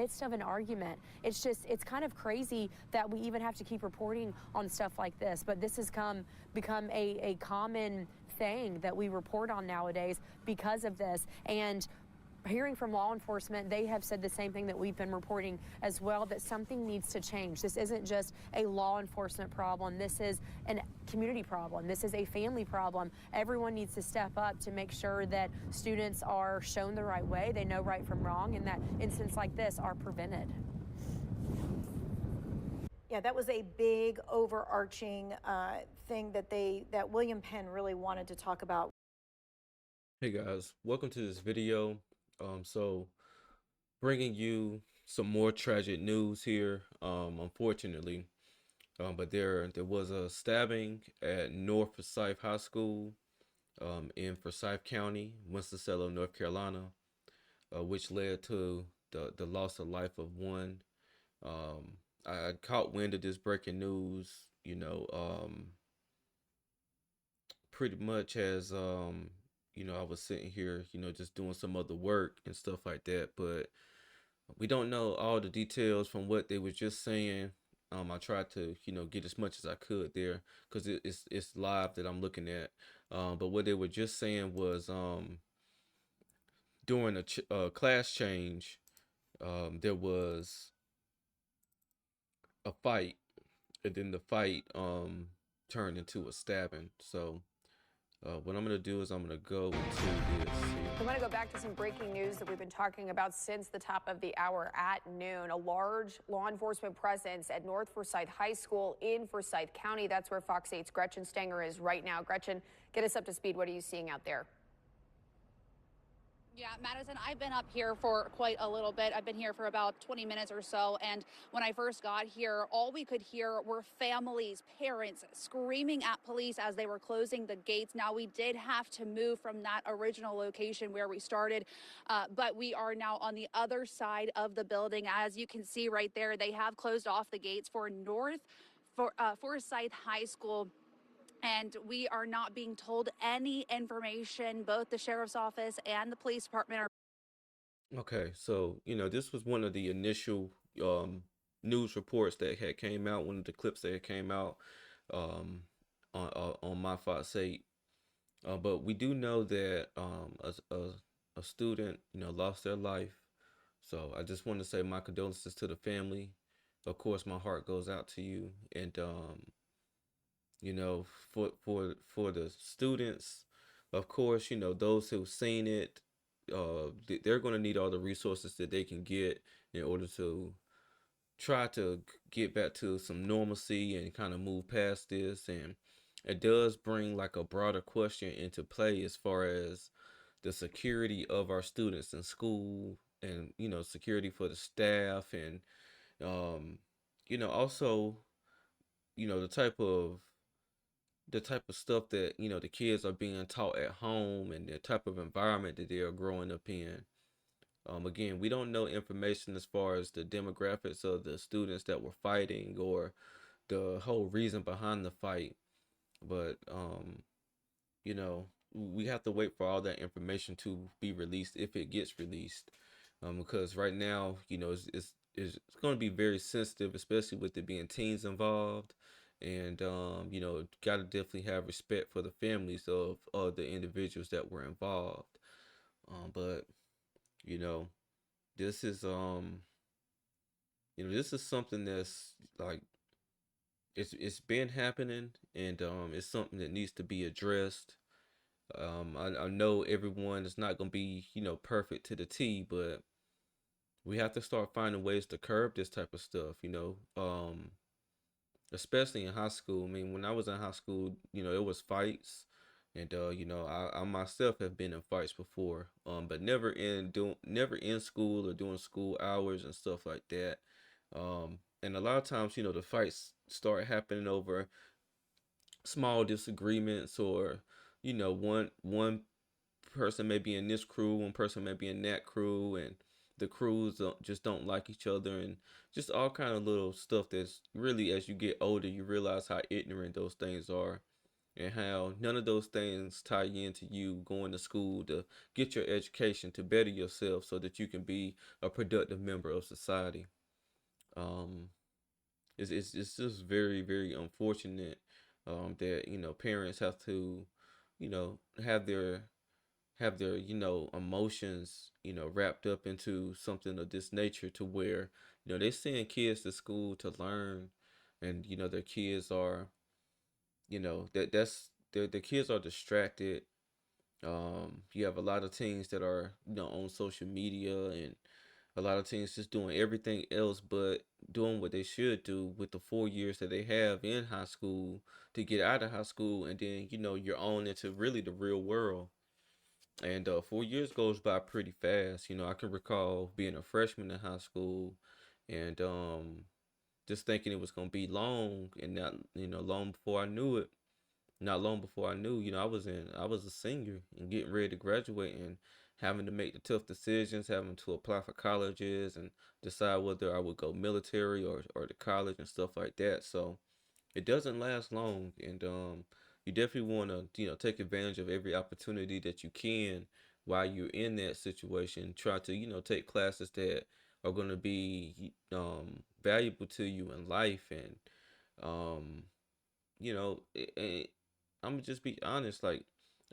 midst of an argument. It's kind of crazy that we even have to keep reporting on stuff like this, but this has become a common thing that we report on nowadays because of this. And hearing from law enforcement, they have said the same thing that we've been reporting as well, that something needs to change. This isn't just a law enforcement problem. This is a community problem. This is a family problem. Everyone needs to step up to make sure that students are shown the right way, they know right from wrong, and that incidents like this are prevented. Yeah, that was a big overarching thing that William Penn really wanted to talk about. Hey guys, welcome to this video. So bringing you some more tragic news here, unfortunately. But there was a stabbing at North Forsyth High School in Forsyth County, Winston Salem, North Carolina, which led to the loss of life of one. I caught wind of this breaking news, pretty much as I was sitting here, just doing some other work and stuff like that, but we don't know all the details from what they were just saying. I tried to, get as much as I could there because it's live that I'm looking at. But what they were just saying was during a class change, there was a fight, and then the fight turned into a stabbing. So what I'm going to do is I'm going to go into this. I want to go back to some breaking news that we've been talking about since the top of the hour at noon. A large law enforcement presence at North Forsyth High School in Forsyth County. That's where Fox 8's Gretchen Stenger is right now. Gretchen, get us up to speed. What are you seeing out there? Yeah, Madison, I've been up here for quite a little bit. I've been here for about 20 minutes or so. And when I first got here, all we could hear were families, parents screaming at police as they were closing the gates. Now, we did have to move from that original location where we started, but we are now on the other side of the building. As you can see right there, they have closed off the gates for Forsyth High School. And we are not being told any information. Both the sheriff's office and the police department are. Okay, so this was one of the initial news reports that had came out, one of the clips that had came out on my Fox 8. But we do know that a student lost their life. So I just want to say my condolences to the family. Of course, my heart goes out to you, and for the students, of course, those who've seen it, they're going to need all the resources that they can get in order to try to get back to some normalcy and kind of move past this. And it does bring like a broader question into play as far as the security of our students in school, and security for the staff, and also the type of stuff that the kids are being taught at home, and the type of environment that they are growing up in. Again, we don't know information as far as the demographics of the students that were fighting or the whole reason behind the fight, but we have to wait for all that information to be released, if it gets released, because right now it's going to be very sensitive, especially with it being teens involved. And got to definitely have respect for the families of the individuals that were involved. But this is this is something that's like it's been happening, and it's something that needs to be addressed. I know everyone is not going to be perfect to the T, but we have to start finding ways to curb this type of stuff. Especially in high school. I mean, when I was in high school, it was fights, and I myself have been in fights before, but never in school or doing school hours and stuff like that. And a lot of times, the fights start happening over small disagreements, or one person may be in this crew, one person may be in that crew, and the crews just don't like each other, and just all kind of little stuff that's really, as you get older, you realize how ignorant those things are. and how none of those things tie into you going to school to get your education to better yourself so that you can be a productive member of society. Um, it's just very, very unfortunate that parents have to have their emotions wrapped up into something of this nature, to where they send kids to school to learn, and their kids are that's the kids are distracted. You have a lot of teens that are on social media, and a lot of teens just doing everything else but doing what they should do with the 4 years that they have in high school to get out of high school, and then you're on into really the real world. And 4 years goes by pretty fast. I can recall being a freshman in high school, and just thinking it was gonna be long, and not long before I knew it. Not long before I knew, I was a senior and getting ready to graduate, and having to make the tough decisions, having to apply for colleges and decide whether I would go military or to college and stuff like that. So it doesn't last long, and you definitely want to take advantage of every opportunity that you can while you're in that situation. Try to take classes that are going to be valuable to you in life, and um I'm gonna just be honest. Like,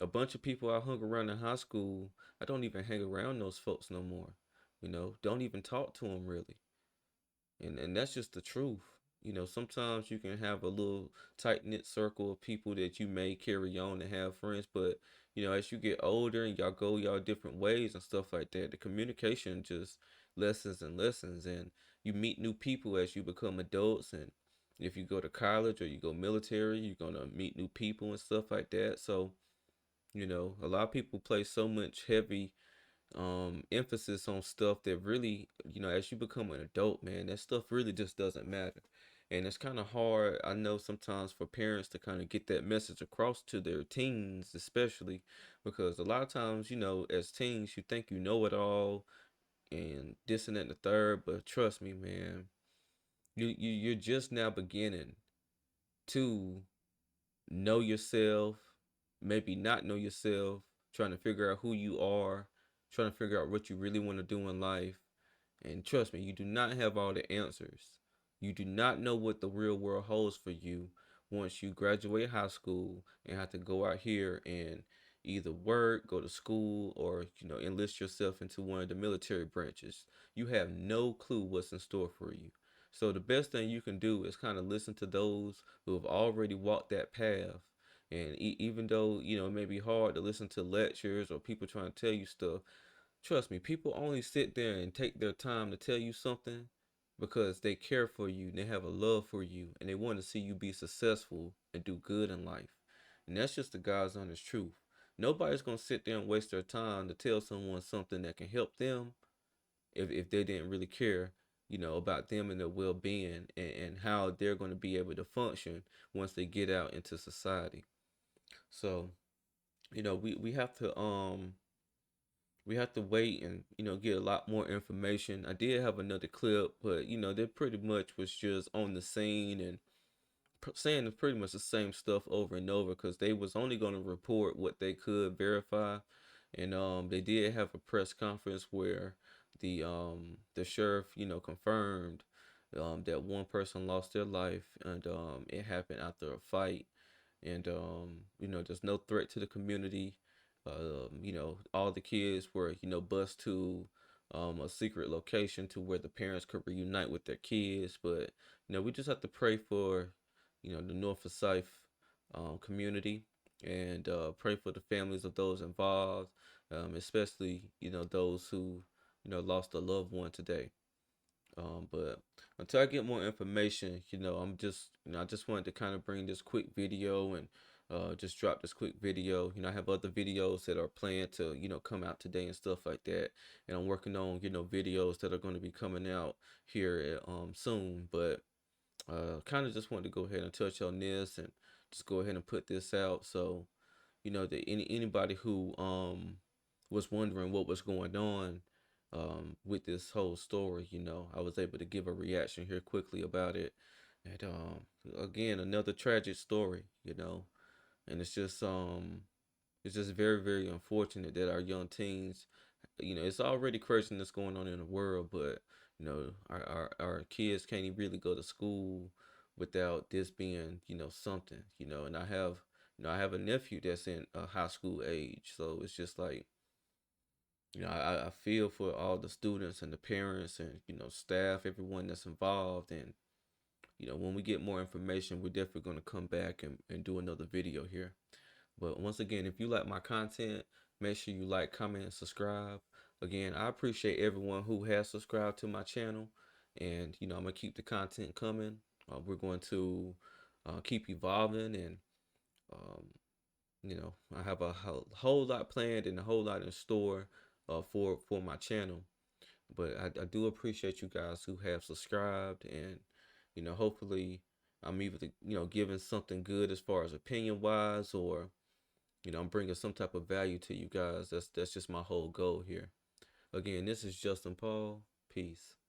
a bunch of people I hung around in high school, I don't even hang around those folks no more. Don't even talk to them really, and that's just the truth. Sometimes you can have a little tight knit circle of people that you may carry on and have friends, but as you get older and y'all go y'all different ways and stuff like that, the communication just lessens and lessens, and you meet new people as you become adults. And if you go to college or you go military, you're gonna meet new people and stuff like that. So a lot of people place so much heavy emphasis on stuff that really, as you become an adult, man, that stuff really just doesn't matter. And it's kind of hard, I know, sometimes for parents to kind of get that message across to their teens, especially because a lot of times, as teens, you think you know it all and this and that and the third. But trust me, man, you're just now beginning to know yourself, maybe not know yourself, trying to figure out who you are, trying to figure out what you really want to do in life. And trust me, you do not have all the answers. You do not know what the real world holds for you once you graduate high school and have to go out here and either work, go to school, or enlist yourself into one of the military branches. You have no clue what's in store for you. So the best thing you can do is kind of listen to those who have already walked that path. And even though it may be hard to listen to lectures or people trying to tell you stuff, trust me, people only sit there and take their time to tell you something because they care for you and they have a love for you and they want to see you be successful and do good in life. And that's just the God's honest truth. Nobody's going to sit there and waste their time to tell someone something that can help them if they didn't really care, about them and their well being, and how they're going to be able to function once they get out into society. So, we have to wait and get a lot more information. I did have another clip, but they pretty much was just on the scene and saying pretty much the same stuff over and over, because they was only going to report what they could verify. And they did have a press conference where the sheriff confirmed that one person lost their life, and it happened after a fight. And there's no threat to the community. All the kids were bused to a secret location to where the parents could reunite with their kids. But we just have to pray for the North Forsyth community, and pray for the families of those involved, especially those who lost a loved one today. But until I get more information, I'm just, I just wanted to kind of bring this quick video and just drop this quick video. I have other videos that are planned to, come out today and stuff like that. And I'm working on, videos that are going to be coming out here soon. But kind of just wanted to go ahead and touch on this and just go ahead and put this out. So, that anybody who was wondering what was going on with this whole story, I was able to give a reaction here quickly about it. And again, another tragic story, and it's just very, very unfortunate that our young teens, it's already crazy that's going on in the world, but our kids can't even really go to school without this being, something, and I have a nephew that's in high school age, so it's just like, I feel for all the students and the parents and, staff, everyone that's involved. And, when we get more information, we're definitely going to come back and do another video here. But once again, if you like my content, make sure you like, comment, and subscribe. Again, I appreciate everyone who has subscribed to my channel. And, I'm going to keep the content coming. We're going to keep evolving. And, um, I have a whole lot planned and a whole lot in store for my channel. But I do appreciate you guys who have subscribed, and hopefully I'm either giving something good as far as opinion wise, or I'm bringing some type of value to you guys. That's just my whole goal here. Again, this is Justin Paul. Peace.